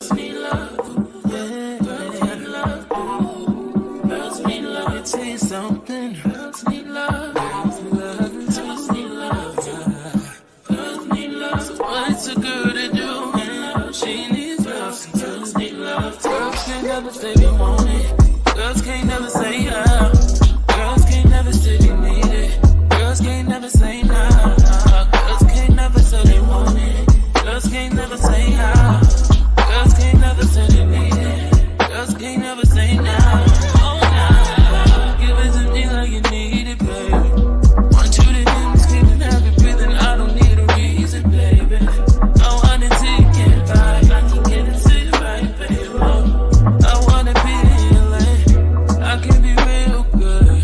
need love, yeah. Girls need love, girls need love. Let me tell you something. Girls need love, girls need love, girls need love, girls need love. So what's a girl to do? Man, she needs love. Girls need love. Girls can't never say they want it. Girls can't never say yeah. Girls can't never say they need it. Girls can't never say nah. Girls can't never say they want it. Girls can't never say yeah. Girls can't never say they need it. Girls can't never say nah. Oh nah. Give it to me like you need it, baby. Want you to hear me screaming, have it breathing. I don't need a reason, baby. I want it till you get right. I can get it to you right, baby. I wanna be healing. I can be real good.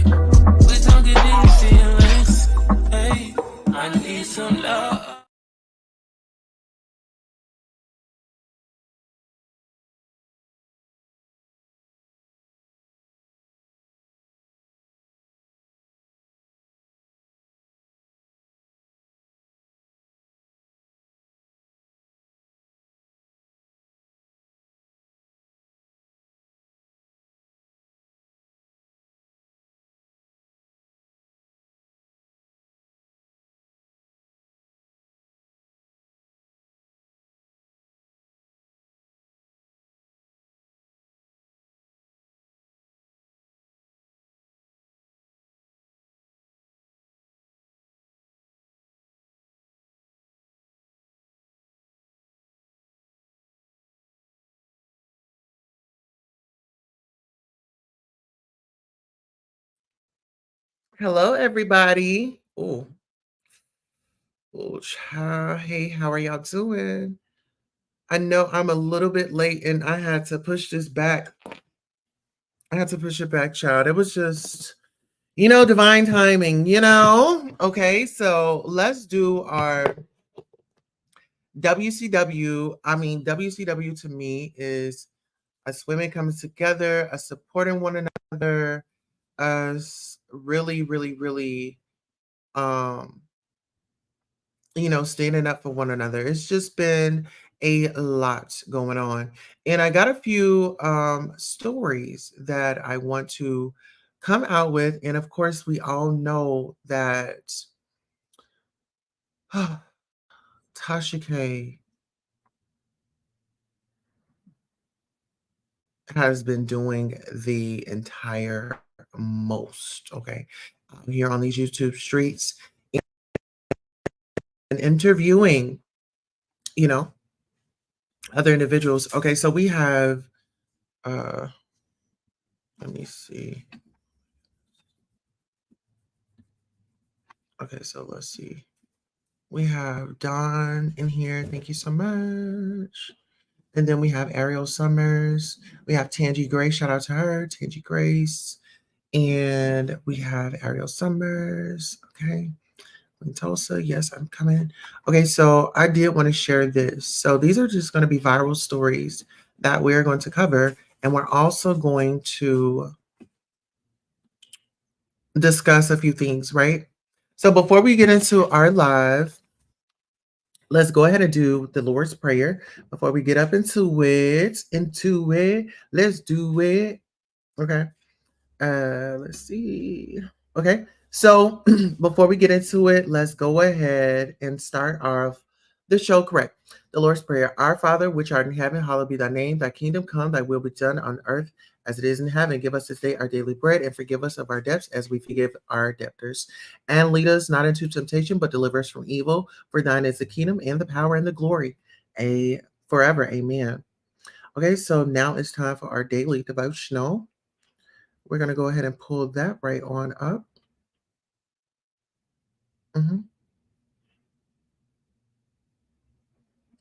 Please don't get any feelings. Hey, I need some love. Hello, everybody. Oh, child. Hey, how are y'all doing? I know I'm a little bit late and I had to push this back. I had to push it back, child. It was just, divine timing. Okay, so let's do our WCW. I mean, WCW to me is us women coming together, us supporting one another, us really, really, really um standing up for one another. It's just been a lot going on. And I got a few stories that I want to come out with. And of course, we all know that Tasha K has been doing the entire most, okay, here on these YouTube streets and interviewing, you know, other individuals. Okay, so we have, uh, let me see. Okay, so let's see. We have Dawn in here. Thank you so much. And then we have Ariel Summers. We have Tangi Grace. Shout out to her, Tangi Grace. And we have Ariel Summers. Okay. In Tulsa. Yes, I'm coming. Okay, so I did want to share this. So these are just going to be viral stories that we're going to cover. And we're also going to discuss a few things, right? So before we get into our live, let's go ahead and do the Lord's Prayer before we get up into it. Let's do it. Okay. Let's see. Okay. So before we get into it, let's go ahead and start off the show correct. The Lord's Prayer. Our Father, which art in heaven, hallowed be thy name. Thy kingdom come, thy will be done on earth as it is in heaven. Give us this day our daily bread and forgive us of our debts as we forgive our debtors. And lead us not into temptation, but deliver us from evil. For thine is the kingdom and the power and the glory. Forever. Amen. Okay, so now it's time for our daily devotional. We're going to go ahead and pull that right on up.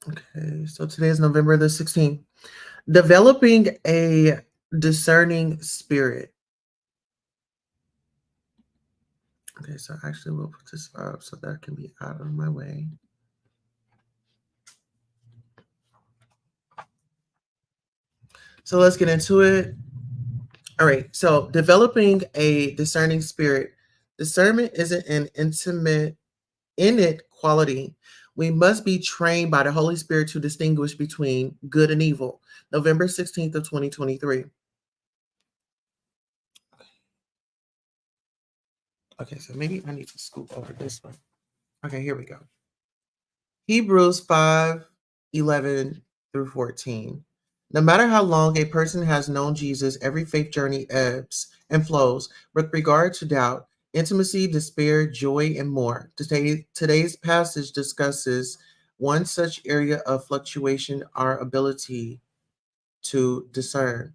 Okay, so today is November the 16th. Developing a discerning spirit. Okay, so actually we'll put this up so that can be out of my way. So let's get into it. All right, so developing a discerning spirit. Discernment isn't an innate quality. We must be trained by the Holy Spirit to distinguish between good and evil. November 16th of 2023. Okay, so maybe I need to scoop over this one. Okay, here we go. Hebrews 5:11 through 14. No matter how long a person has known Jesus, every faith journey ebbs and flows with regard to doubt, intimacy, despair, joy, and more. Today's passage discusses one such area of fluctuation, our ability to discern.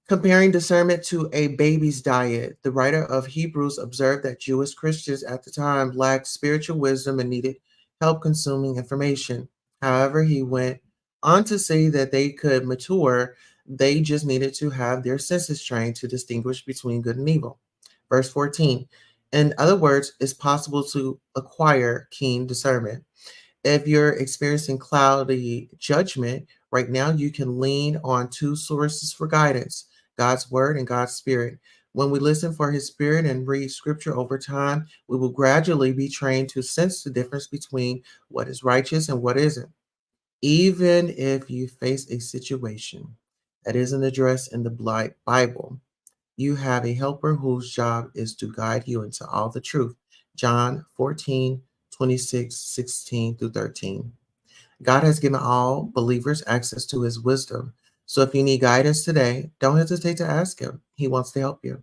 Comparing discernment to a baby's diet, the writer of Hebrews observed that Jewish Christians at the time lacked spiritual wisdom and needed help consuming information. However, he went on to say that they could mature, they just needed to have their senses trained to distinguish between good and evil. Verse 14. In other words, it's possible to acquire keen discernment. If you're experiencing cloudy judgment, right now you can lean on two sources for guidance: God's word and God's spirit. When we listen for his spirit and read scripture over time, we will gradually be trained to sense the difference between what is righteous and what isn't. Even if you face a situation that isn't addressed in the Bible, you have a helper whose job is to guide you into all the truth. John 14:26, 16 through 13. God has given all believers access to his wisdom. So if you need guidance today, don't hesitate to ask him. He wants to help you.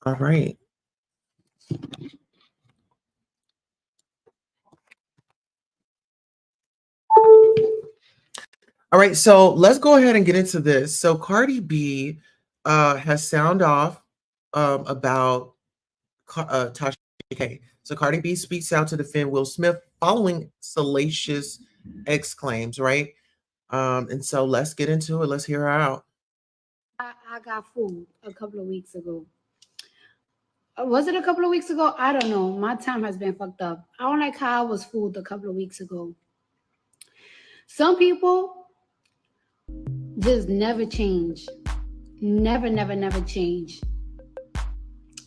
All right. All right. So let's go ahead and get into this. So Cardi B has sound off about Tasha K. So Cardi B speaks out to defend Will Smith following salacious exclaims, right? And so let's get into it. Let's hear her out. I got food a couple of weeks ago. Was it a couple of weeks ago? I don't know. My time has been fucked up. I don't like how I was fooled a couple of weeks ago. Some people just never change. Never, never, never change.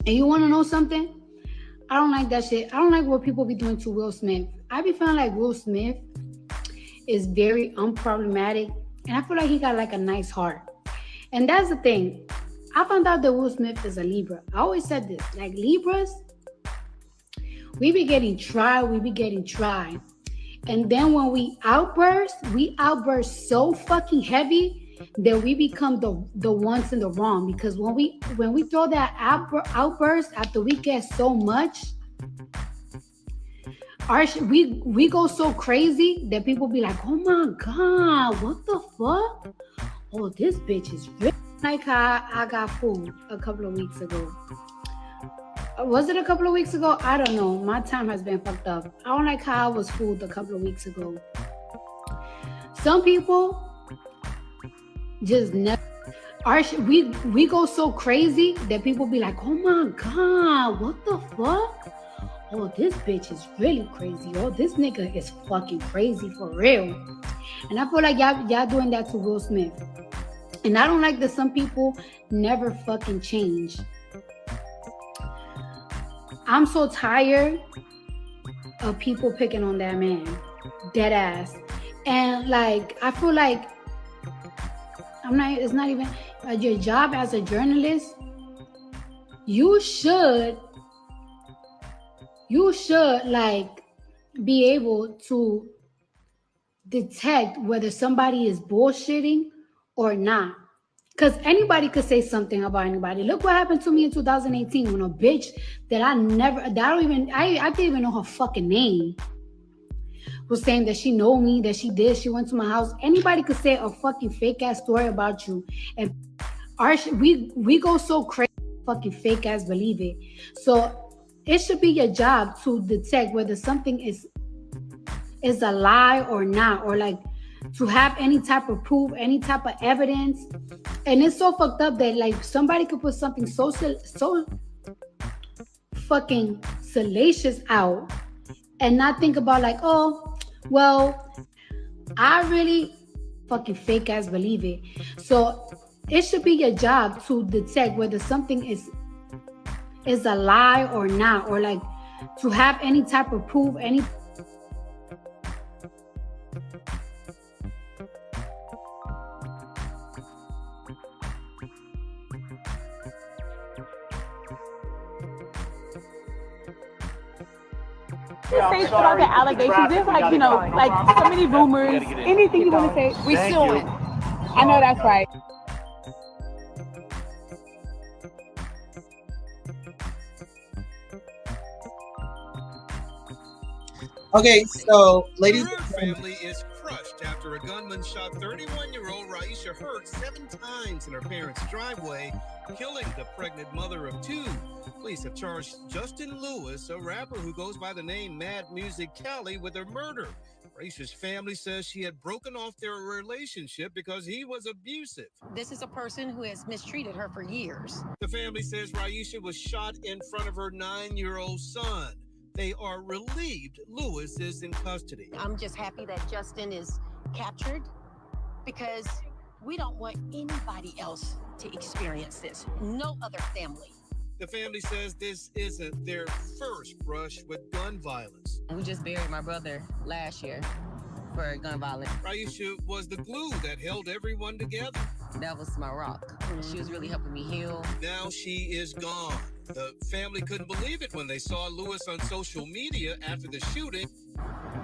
And you want to know something? I don't like that shit. I don't like what people be doing to Will Smith. I be feeling like Will Smith is very unproblematic. And I feel like he got like a nice heart. And that's the thing. I found out that Will Smith is a Libra. I always said this. Like Libras, we be getting tried. And then when we outburst so fucking heavy that we become the ones in the wrong. Because when we throw that outburst after we get so much, we go so crazy that people be like, oh my God, what the fuck? Oh, this bitch is real. Like how I got food a couple of weeks ago. Was it a couple of weeks ago? I don't know. My time has been fucked up. I don't like how I was fooled a couple of weeks ago. Some people just never. We go so crazy that people be like, oh my God, what the fuck? Oh, this bitch is really crazy. Oh, this nigga is fucking crazy for real. And I feel like y'all doing that to Will Smith. And I don't like that some people never fucking change. I'm so tired of people picking on that man. Dead ass. And like, I feel like it's not even your job as a journalist. You should like be able to detect whether somebody is bullshitting or not. Because anybody could say something about anybody. Look what happened to me in 2018 when a bitch that I didn't even know her fucking name was saying that she know me, that she went to my house. Anybody could say a fucking fake ass story about you. And we go so crazy, fucking fake ass believe it. So it should be your job to detect whether something is a lie or not, or like to have any type of proof, any type of evidence. And it's so fucked up that like somebody could put something so fucking salacious out and not think about like, oh, well, I really fucking fake ass believe it. So it should be your job to detect whether something is a lie or not, or like to have any type of proof, any. Say stronger allegations. There's like, you know, like so many rumors. Anything you want to say, we suing. I know that's right. Okay, so ladies, Her family is crushed after a gunman shot 31-year-old Raisha Hurt 7 times in her parents' driveway, killing the pregnant mother of 2. Police have charged Justin Lewis, a rapper who goes by the name Mad Music Cali, with her murder. Raisha's family says she had broken off their relationship because he was abusive. This is a person who has mistreated her for years. The family says Raisha was shot in front of her 9-year-old son. They are relieved Lewis is in custody. I'm just happy that Justin is captured because we don't want anybody else to experience this. No other family. The family says this isn't their first brush with gun violence. We just buried my brother last year for gun violence. Raisha was the glue that held everyone together. That was my rock. She was really helping me heal. Now she is gone. The family couldn't believe it when they saw Lewis on social media after the shooting.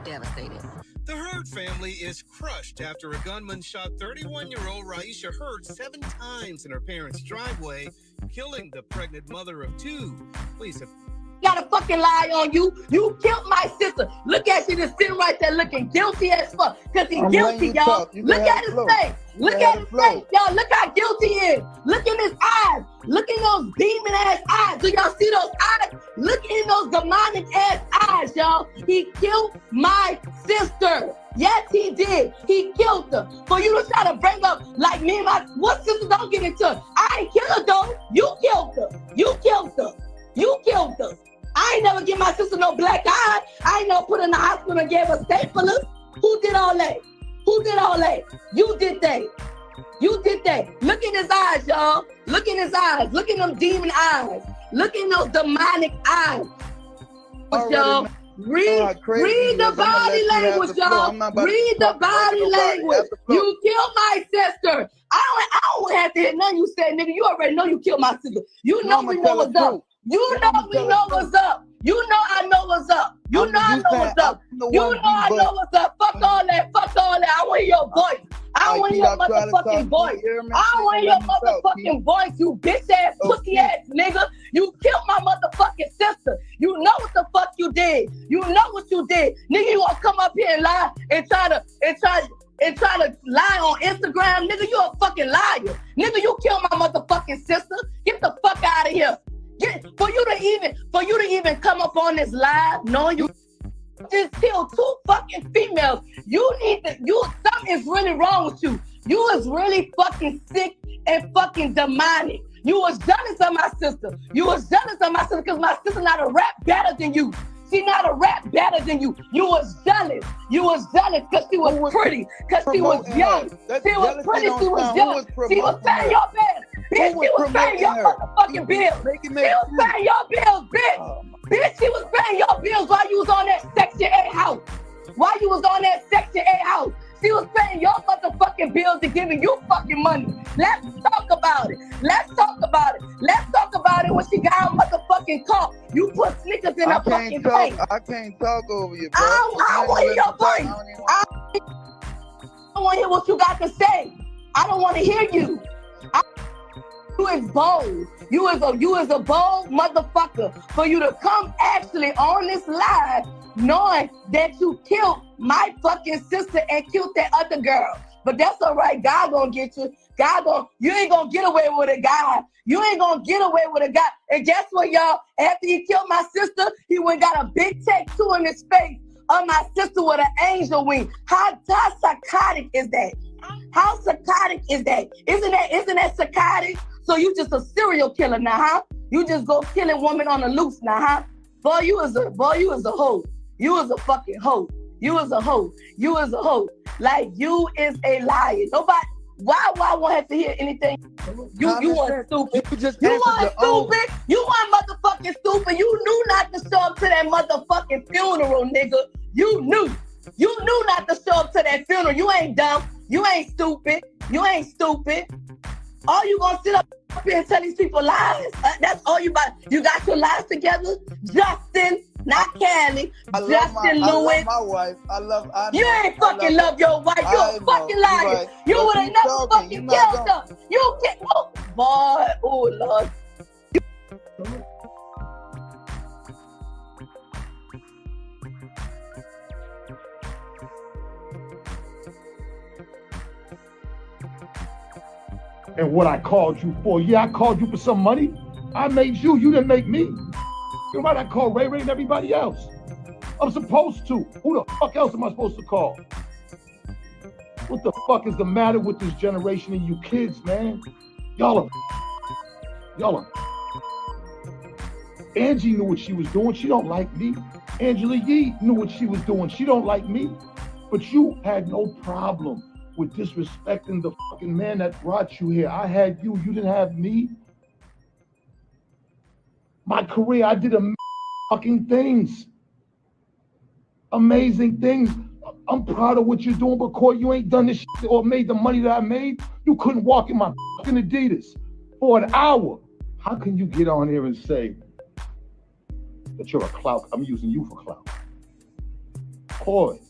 Devastated. The Hurt family is crushed after a gunman shot 31-year-old Raisha Hurt 7 times in her parents' driveway, killing the pregnant mother of 2. Police have got a fucking lie on you. You killed my sister. Look at you just sitting right there looking guilty as fuck. Because he's guilty, y'all. Look at his face. Look at his face, y'all. Look how guilty he is. Look in his eyes. Look in those demon ass eyes. Do y'all see those eyes? Look in those demonic ass eyes, y'all. He killed my sister. Yes, he did. He killed her. For you to try to bring up like me and my what sister don't get into it. I ain't killed her though. You killed her. You killed her. You killed her. I ain't never give my sister no black eye. I ain't never put her in the hospital and gave her staplers. Who did all that? Who did all that? You did that. You did that. Look in his eyes, y'all. Look in his eyes. Look in them demon eyes. Look in those demonic eyes. Y'all. Read the body language, y'all. Read the body language. You killed my sister. I don't have to hear nothing you said, nigga. You already know you killed my sister. You know we know what's up. You know we know what's up. You know I know what's up. You know I know what's up. You know I know what's up. Fuck all that. Fuck all that. I want to hear your voice. I want to hear your motherfucking voice. I want to hear your motherfucking voice, you bitch ass, pussy ass nigga. You killed my motherfucking sister. You know what the fuck you did. You know what you did. Nigga, you gonna come up here and lie and try to lie on Instagram. Nigga, you a fucking liar. Nigga, you killed my motherfucking sister. Get the fuck out of here. For you to even come up on this live, knowing you just killed 2 fucking females. Something is really wrong with you. You is really fucking sick and fucking demonic. You was jealous of my sister. You was jealous of my sister because my sister not a rap better than you. She not a rap better than you. You was jealous. You was jealous because she was pretty. Because she was young. She was pretty. She was young. She was paying your bills. Bitch, she was paying your motherfucking bills. She was paying your bills, bitch. Bitch, she was paying your bills while you was on that Section 8 house. While you was on that Section 8 house. She was paying your motherfucking bills and giving you fucking money. Let's talk about it. Let's talk about it. Let's talk about it when she got her motherfucking car. You put Snickers in her fucking face. I can't talk over you, bro. I want to hear your voice. I want to hear what you got to say. I don't want to hear you. You is bold. You is a bold motherfucker for you to come actually on this live knowing that you killed my fucking sister and killed that other girl. But that's all right. God gonna get you. You ain't gonna get away with it, God. You ain't gonna get away with it, God. And guess what, y'all? After he killed my sister, he went got a big tattoo in his face of my sister with an angel wing. How psychotic is that? How psychotic is that? Isn't that psychotic? So you just a serial killer now, huh? You just go killing women on the loose now, huh? Boy, you is a hoe. You is a fucking hoe. You is a hoe. You is a hoe. Like, you is a liar. Why would I want to hear anything? You weren't stupid. You weren't stupid. You weren't motherfucking stupid. You knew not to show up to that motherfucking funeral, nigga. You knew. You knew not to show up to that funeral. You ain't dumb. You ain't stupid. You ain't stupid. All you gonna sit up here and tell these people lies? That's all you got. You got your lies together? Justin, not Callie. Justin Lewis. I love my wife. You ain't fucking love your wife. You a fucking liar. Right. You would have never fucking killed her. You can't. Oh, boy. Oh, Lord. And what I called you for? Yeah, I called you for some money. I made you. You didn't make me. You're right. I called Ray Ray and everybody else. I'm supposed to. Who the fuck else am I supposed to call? What the fuck is the matter with this generation and you kids, man? Y'all are. Angie knew what she was doing. She don't like me. Angela Yee knew what she was doing. She don't like me. But you had no problem with disrespecting the fucking man that brought you here. I had you. You didn't have me. My career, I did fucking things. Amazing things. I'm proud of what you're doing, but Coy, you ain't done this shit or made the money that I made. You couldn't walk in my fucking Adidas for an hour. How can you get on here and say that you're a clout? I'm using you for clout. Coy,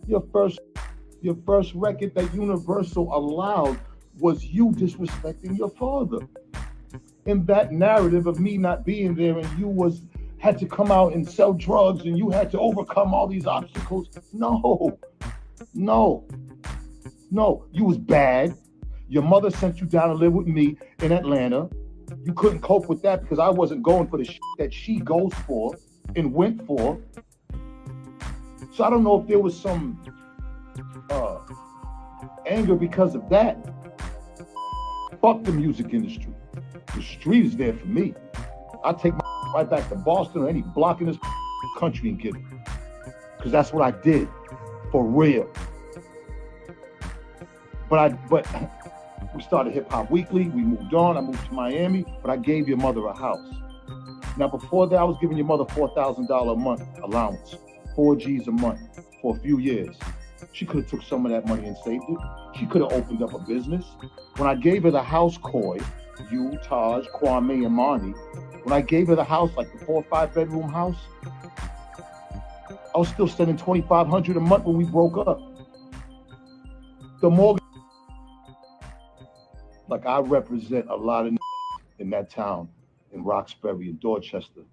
your first record that Universal allowed was you disrespecting your father. In that narrative of me not being there and you had to come out and sell drugs and you had to overcome all these obstacles. No, you was bad. Your mother sent you down to live with me in Atlanta. You couldn't cope with that because I wasn't going for the shit that she goes for and went for. So I don't know if there was some anger because of that. Fuck the music industry. The street is there for me. I take my right back to Boston or any block in this country and get it. Because that's what I did. For real. But we started Hip Hop Weekly. We moved on. I moved to Miami. But I gave your mother a house. Now, before that, I was giving your mother $4,000 a month allowance. 4 G's a month for a few years. She could have took some of that money and saved it. She could have opened up a business. When I gave her the house, Coy, you, Taj, Kwame, and Marnie, when I gave her the house, like the 4 or 5 bedroom house, I was still spending $2,500 a month when we broke up. The mortgage, like I represent a lot of in that town, in Roxbury and Dorchester,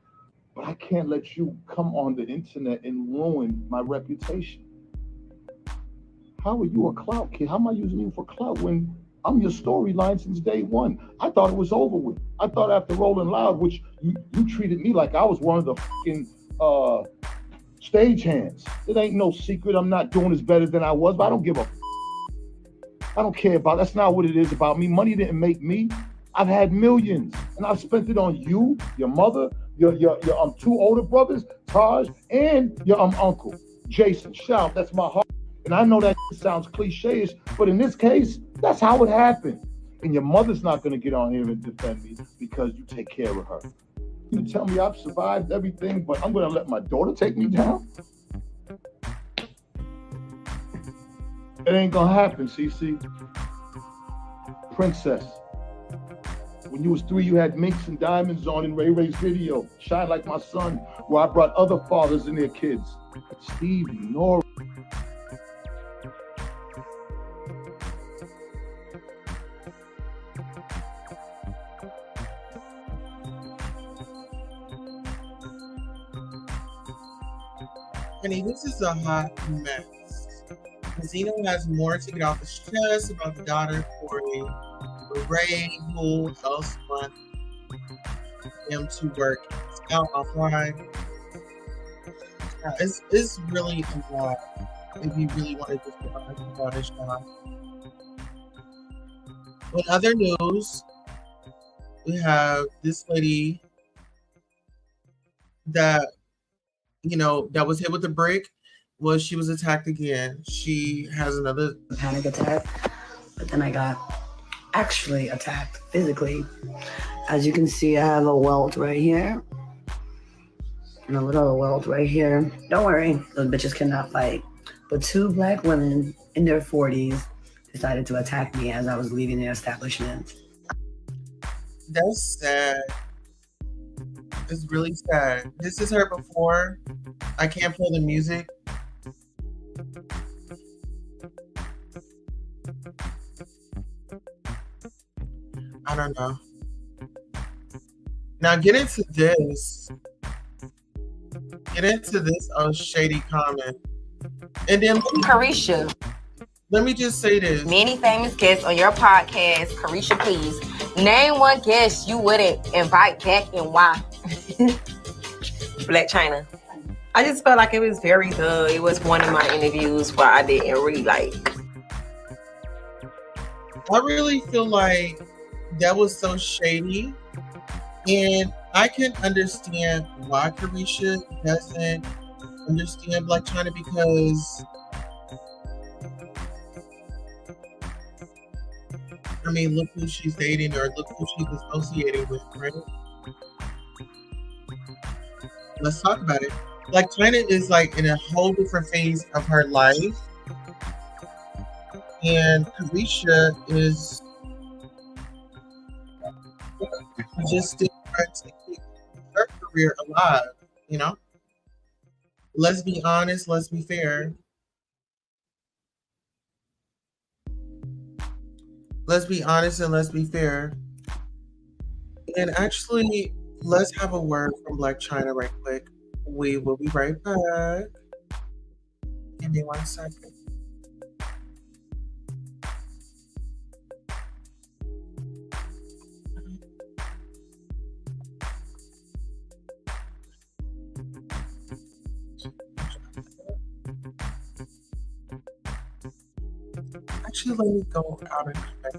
but I can't let you come on the internet and ruin my reputation. How are you a clout kid? How am I using you for clout when I'm your storyline since day one? I thought it was over with. I thought after Rolling Loud, which you treated me like I was one of the fucking stage hands. It ain't no secret I'm not doing as better than I was, but I don't give a I don't care about, that's not what it is about me. Money didn't make me. I've had millions and I've spent it on you, your mother, your 2 older brothers, Taj, and your uncle, Jason. Shout, that's my heart. And I know that sounds cliche-ish, but in this case, that's how it happened. And your mother's not going to get on here and defend me because you take care of her. You tell me I've survived everything, but I'm going to let my daughter take me down? It ain't going to happen, CC. Princess. When you was 3, you had minks and diamonds on in Ray Ray's video, Shine Like My Son, where I brought other fathers and their kids. Stevie, Nora. Honey, this is a hot mess. Zeno has more to get off his chest about the daughter Corey. Ray, who else wants him to work out offline? It's really a lot if you really want to just get about his job. In other news, we have this lady that, that was hit with a brick Well, she was attacked again. She has another panic attack, but then I got actually attacked physically. As you can see, I have a welt right here and a little welt right here. Don't worry, those bitches cannot fight. But two black women in their 40s decided to attack me as I was leaving the establishment. That's sad. It's really sad. This is her before. I can't play the music. I don't know. Now get into this. Get into this shady comment. And then Carisha, let me just say this. many famous guests on your podcast. Carisha, please name one guest you wouldn't invite back and why. Black China. I just felt like it was very good. It was one of my interviews where I didn't really like. I really feel like that was so shady. And I can understand why Carisha doesn't understand Black China, because I mean, look who she's dating or look who she's associating with, right? Let's talk about it. Black China is like in a whole different phase of her life. And Carisha is just still trying to keep her career alive, you know? Let's be honest, let's be fair. Let's be honest and let's be fair. And actually, let's have a word from Black China right quick. We will be right back. Give me 1 second. Actually, let me go out and come back.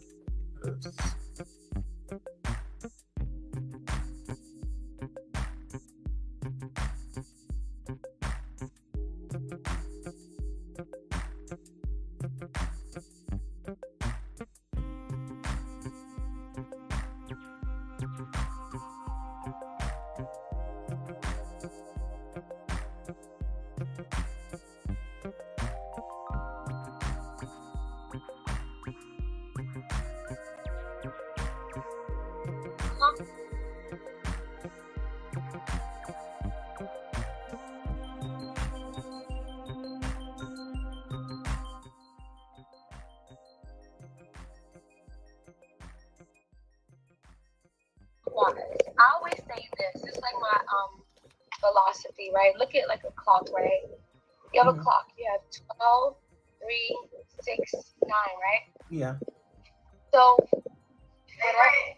I always say this. It's like my philosophy, right? Look at like a clock, right? You have a clock. You have 12, 3, 6, 9, right? Yeah. So, okay,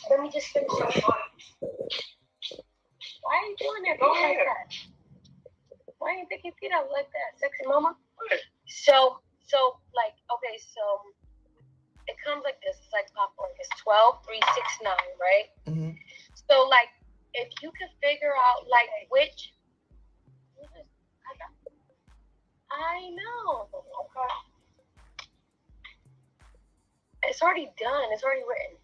let me just finish up. Why are you doing that? Go like that. Why are you picking feet up like that, sexy mama? So like, okay, so it comes like this. It's like popcorn. It's 12, 3, 6, 9, right? Mm-hmm. So like, if you can figure out like which, I know. Okay. It's already done. It's already written.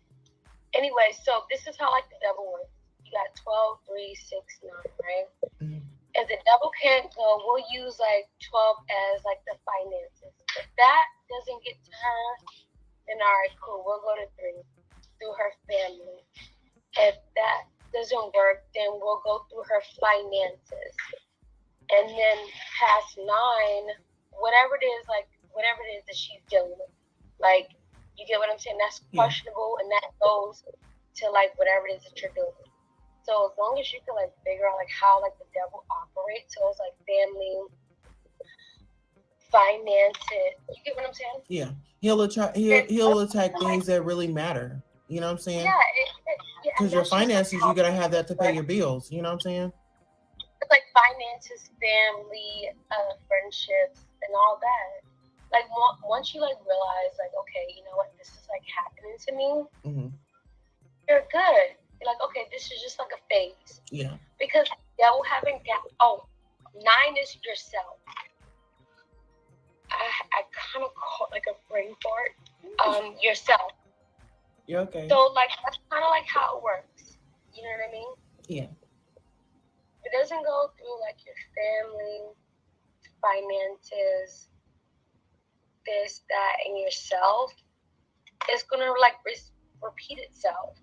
Anyway, so this is how like the devil works. You got 12, 3, 6, 9, right? Mm-hmm. If the devil can't go, we'll use like 12 as like the finances. If that doesn't get to her, then all right, cool. We'll go to 3 through her family. If that doesn't work, then we'll go through her finances. And then past 9, whatever it is that she's dealing with. Like, you get what I'm saying? That's questionable, and that goes to like whatever it is that you're doing. So as long as you can like figure out like how like the devil operates, so it's like family, finances. You get what I'm saying? Yeah. He'll attack things that really matter. You know what I'm saying? Yeah. Because your finances, you gotta have that to pay your bills. You know what I'm saying? It's like finances, family, friendships, and all that. Like once you like realize like, okay, you know what, this is like happening to me. Mm-hmm. You're good. You're like, okay, this is just like a phase. Yeah. Because devil haven't got. Oh, 9 is yourself. I kind of call it like a brain fart. Yourself. You're okay. So like that's kind of like how it works. You know what I mean? Yeah. It doesn't go through like your family, finances, this, that, and yourself. It's gonna like repeat itself.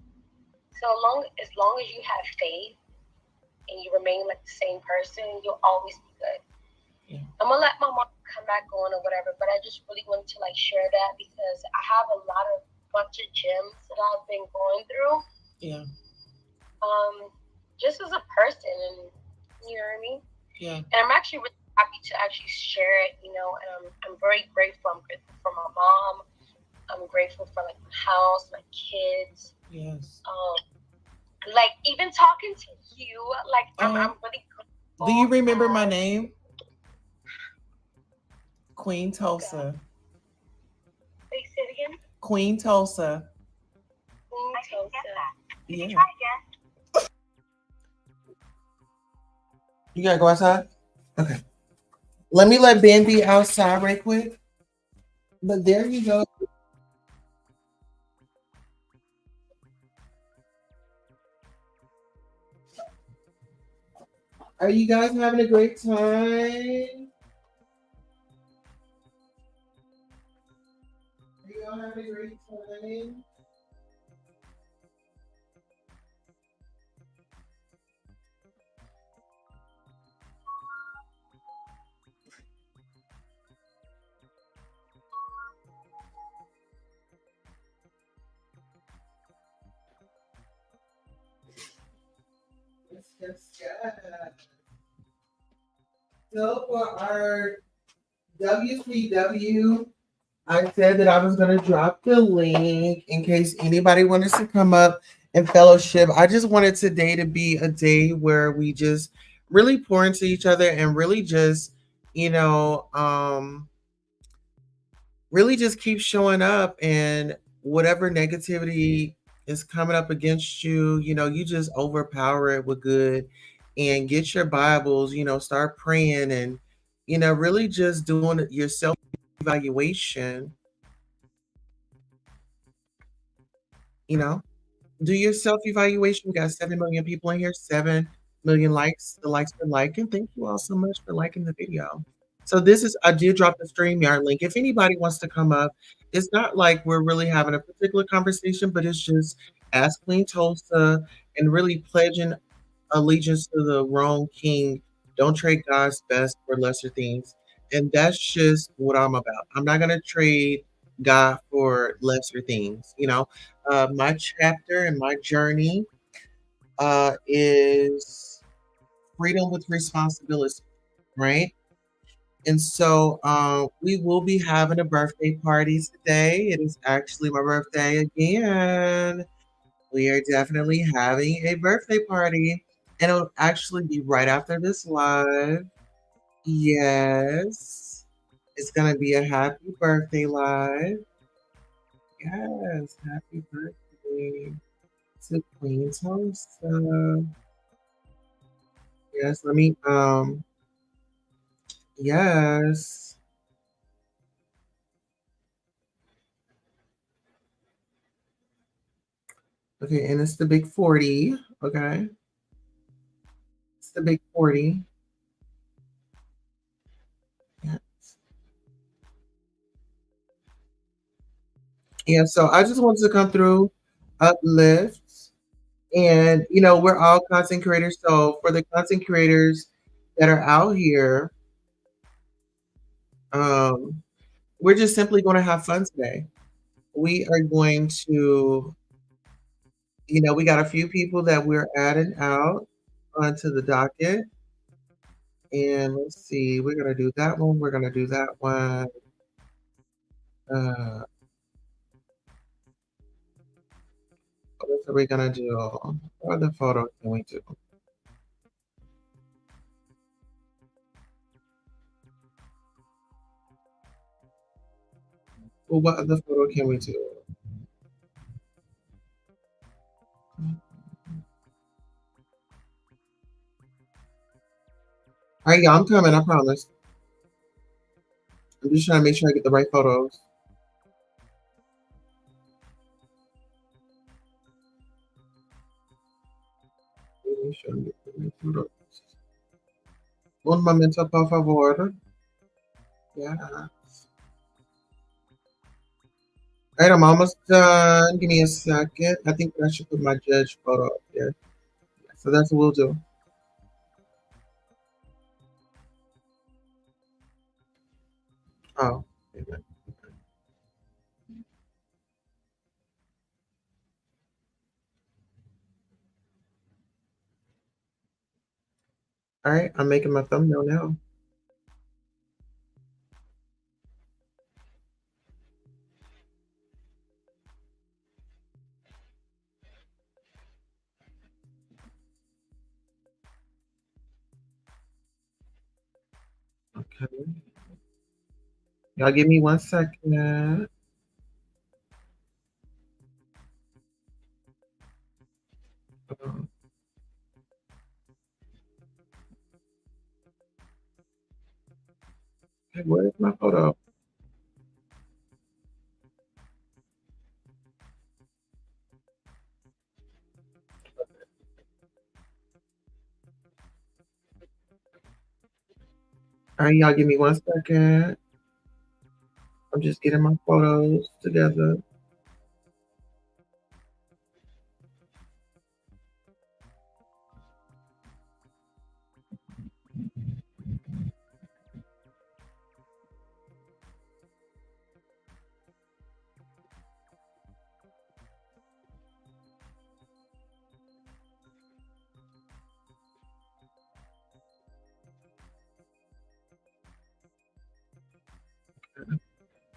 So as long as you have faith and you remain like the same person, you'll always be good. Yeah. I'm gonna let my mom come back on or whatever, but I just really wanted to like share that because I have a bunch of gems that I've been going through. Yeah. Just as a person, and you know what I mean. Yeah. And I'm actually really happy to actually share it, you know. And I'm very grateful. I'm grateful for my mom. I'm grateful for like my house, my kids. Yes. Like even talking to you, like I'm really grateful. Do you remember my name? Queen Tulsa. Say it again. Queen Tulsa. Queen Tulsa. Yeah. Try again. You gotta go outside? Okay. Let me let Ben be outside right quick. But there you go. Are you guys having a great time? Are you all having a great time? Yes. So for our WCW, I said that I was going to drop the link in case anybody wanted to come up and fellowship. I just wanted today to be a day where we just really pour into each other and really just, really just keep showing up, and whatever negativity is coming up against you, you just overpower it with good and get your Bibles, start praying and, really just doing your self evaluation, do your self evaluation. We got 7 million people in here, 7 million likes. The likes for liking. Thank you all so much for liking the video. So I did drop the StreamYard link. If anybody wants to come up, it's not like we're really having a particular conversation, but it's just Ask Queen Tulsa and really pledging allegiance to the wrong king. Don't trade God's best for lesser things. And that's just what I'm about. I'm not going to trade God for lesser things. My chapter and my journey is freedom with responsibility, right? And so we will be having a birthday party today. It is actually my birthday again. We are definitely having a birthday party. And it'll actually be right after this live. Yes. It's going to be a happy birthday live. Yes. Happy birthday to Queen Tulsa. Yes. Yes. Okay, and it's the big 40. Okay. It's the big 40. Yes. Yeah, so I just wanted to come through, uplift, and we're all content creators. So for the content creators that are out here, we're just simply going to have fun today. We are going to, we got a few people that we're adding out onto the docket. And let's see, we're going to do that one. We're going to do that one. What are we going to do? What other photo can we do? Well, what other photo can we do? All right, y'all, I'm coming. I promise. I'm just trying to make sure I get the right photos. Make sure I get the right photos. Un momento, por favor. Yeah. All right, I'm almost done. Give me a second. I think I should put my judge photo up there. So that's what we'll do. Oh, amen. All right, I'm making my thumbnail now. Okay. Y'all give me 1 second. Okay, where's my photo? All right, y'all give me 1 second. I'm just getting my photos together.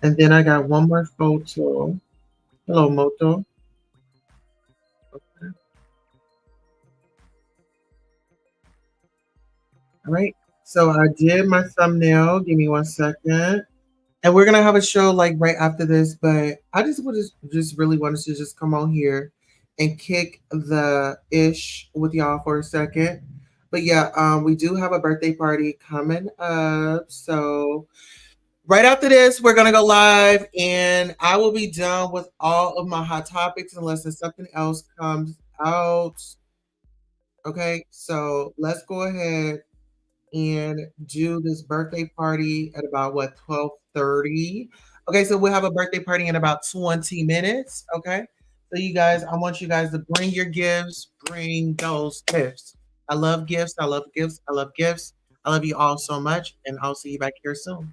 And then I got one more photo. Hello, Moto. Okay. All right. So I did my thumbnail. Give me 1 second. And we're gonna have a show like right after this, but I just really wanted to just come on here and kick the ish with y'all for a second. But yeah, we do have a birthday party coming up. So right after this, we're gonna go live, and I will be done with all of my hot topics unless there's something else comes out. Okay, so let's go ahead and do this birthday party at about what 12:30. Okay, so we'll have a birthday party in about 20 minutes. Okay, so you guys, I want you guys to bring your gifts, bring those gifts. I love gifts. I love gifts. I love gifts. I love you all so much, and I'll see you back here soon.